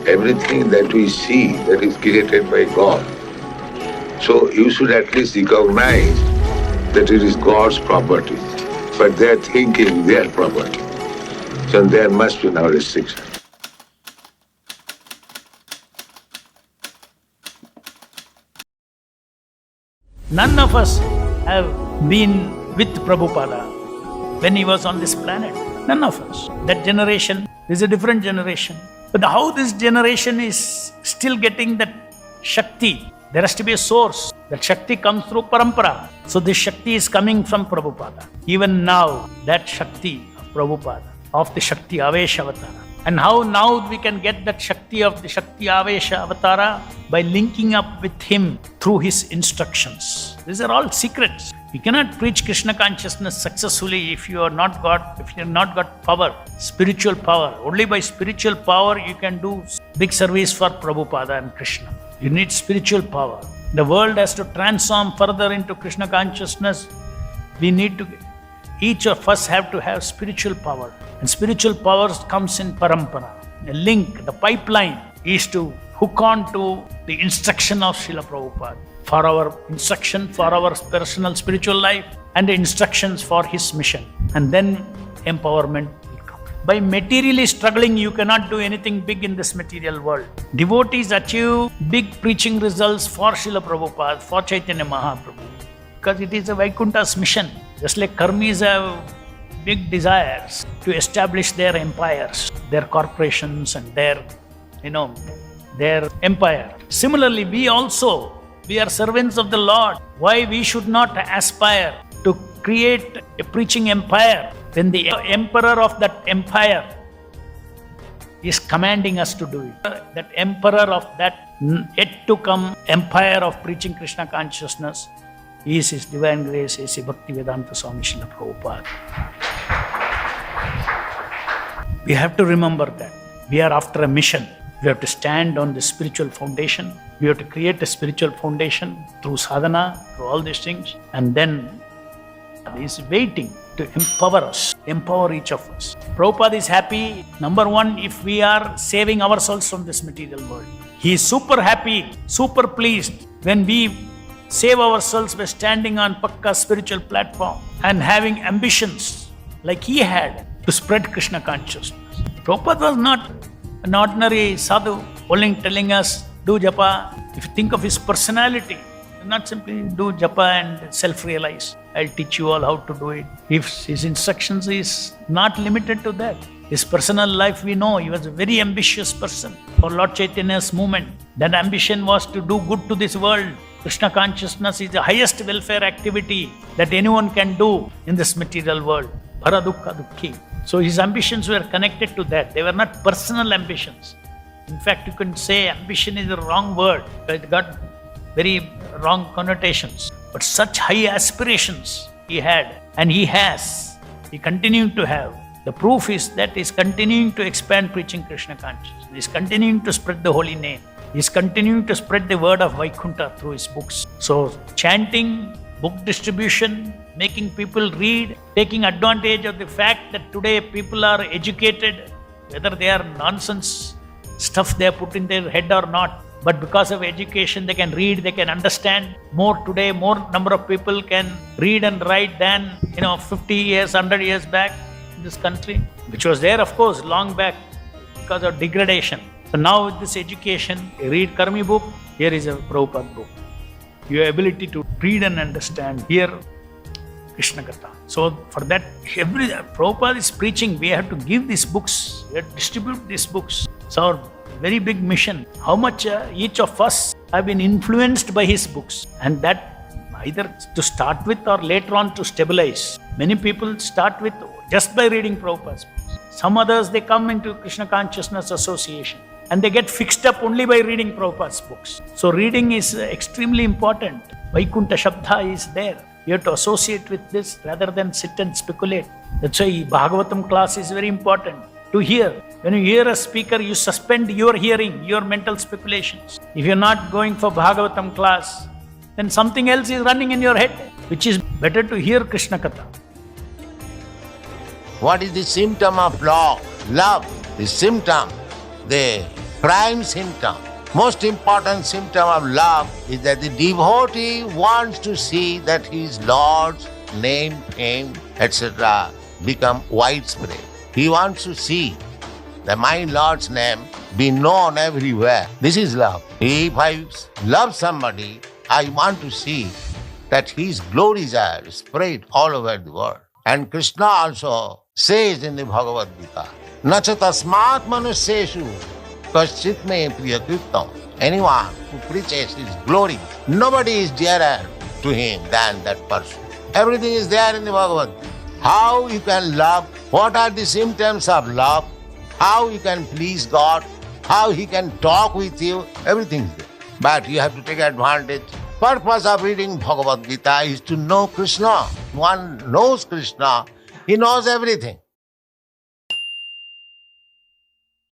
everything that we see that is created by God. So you should at least recognize that it is God's property, but they are thinking their property. So there must be no restriction. None of us have been with Prabhupada when he was on this planet. None of us. That generation is a different generation. But how this generation is still getting that Shakti, there has to be a source. That Shakti comes through Parampara. So this Shakti is coming from Prabhupada. Even now, that Shakti of Prabhupada, of the Shakti Avesha Avatara. And how now we can get that Shakti of the Shakti Avesha Avatara? By linking up with him through his instructions. These are all secrets. You cannot preach Krishna consciousness successfully if you have not got power, spiritual power. Only by spiritual power you can do big service for Prabhupada and Krishna. You need spiritual power. The world has to transform further into Krishna consciousness. Each of us have to have spiritual power. And spiritual power comes in parampara. The link, the pipeline is to hook on to the instruction of Srila Prabhupada for our instruction, for our personal spiritual life, and the instructions for his mission. And then empowerment will come. By materially struggling, you cannot do anything big in this material world. Devotees achieve big preaching results for Srila Prabhupada, for Chaitanya Mahaprabhu, because it is a Vaikuntha's mission. Just like karmis have big desires to establish their empires, their corporations and their empire. Similarly, we are servants of the Lord. Why we should not aspire to create a preaching empire when the emperor of that empire is commanding us to do it? That emperor of that yet to come empire of preaching Krishna consciousness is His Divine Grace, A.C. Bhaktivedanta Swami Srila Prabhupada. We have to remember that. We are after a mission. We have to stand on the spiritual foundation. We have to create a spiritual foundation through sadhana, through all these things. And then He is waiting to empower us, empower each of us. Prabhupada is happy, number one, if we are saving ourselves from this material world. He is super happy, super pleased when we save ourselves by standing on Pakka spiritual platform and having ambitions like he had to spread Krishna consciousness. Prabhupada was not an ordinary sadhu, only telling us, do japa. If you think of his personality, not simply do japa and self-realize. I'll teach you all how to do it. If his instructions is not limited to that. His personal life, we know, he was a very ambitious person. For Lord Chaitanya's movement, that ambition was to do good to this world. Krishna consciousness is the highest welfare activity that anyone can do in this material world. Bhara dukkha dukkhi. So his ambitions were connected to that. They were not personal ambitions. In fact, you can say ambition is the wrong word. It got very wrong connotations. But such high aspirations he had, and he has. He continued to have. The proof is that he is continuing to expand preaching Krishna consciousness. He is continuing to spread the holy name. He is continuing to spread the word of Vaikuntha through his books. So chanting, book distribution, making people read, taking advantage of the fact that today people are educated, whether they are nonsense stuff they are put in their head or not. But because of education, they can read, they can understand more today. More number of people can read and write than 50 years, 100 years back in this country, which was there, of course, long back because of degradation. So now with this education, you read Karmi book, here is a Prabhupada book. Your ability to read and understand, hear Krishna Katha. So for that, Prabhupada is preaching, we have to give these books, we have to distribute these books. It's our very big mission. How much each of us have been influenced by his books, and that either to start with or later on to stabilize. Many people start with just by reading Prabhupada's books. Some others, they come into Krishna Consciousness Association and they get fixed up only by reading Prabhupada's books. So reading is extremely important. Vaikuntha Shabda is there. You have to associate with this rather than sit and speculate. That's why Bhagavatam class is very important. To hear. When you hear a speaker, you suspend your hearing, your mental speculations. If you're not going for Bhagavatam class, then something else is running in your head, which is better to hear Krishna Katha. What is the symptom of love? Love, the symptom. The prime symptom, most important symptom of love is that the devotee wants to see that his Lord's name, fame, etc. become widespread. He wants to see that my Lord's name be known everywhere. This is love. If I love somebody, I want to see that his glories are spread all over the world. And Krishna also says in the Bhagavad Gita, Nacha tasmat manusyeshu kaschit me priyakritam. Anyone who preaches his glory, nobody is dearer to him than that person. Everything is there in the Bhagavad Gita. How you can love, what are the symptoms of love, how you can please God, how he can talk with you, everything is there. But you have to take advantage. Purpose of reading Bhagavad Gita is to know Krishna. One knows Krishna, he knows everything.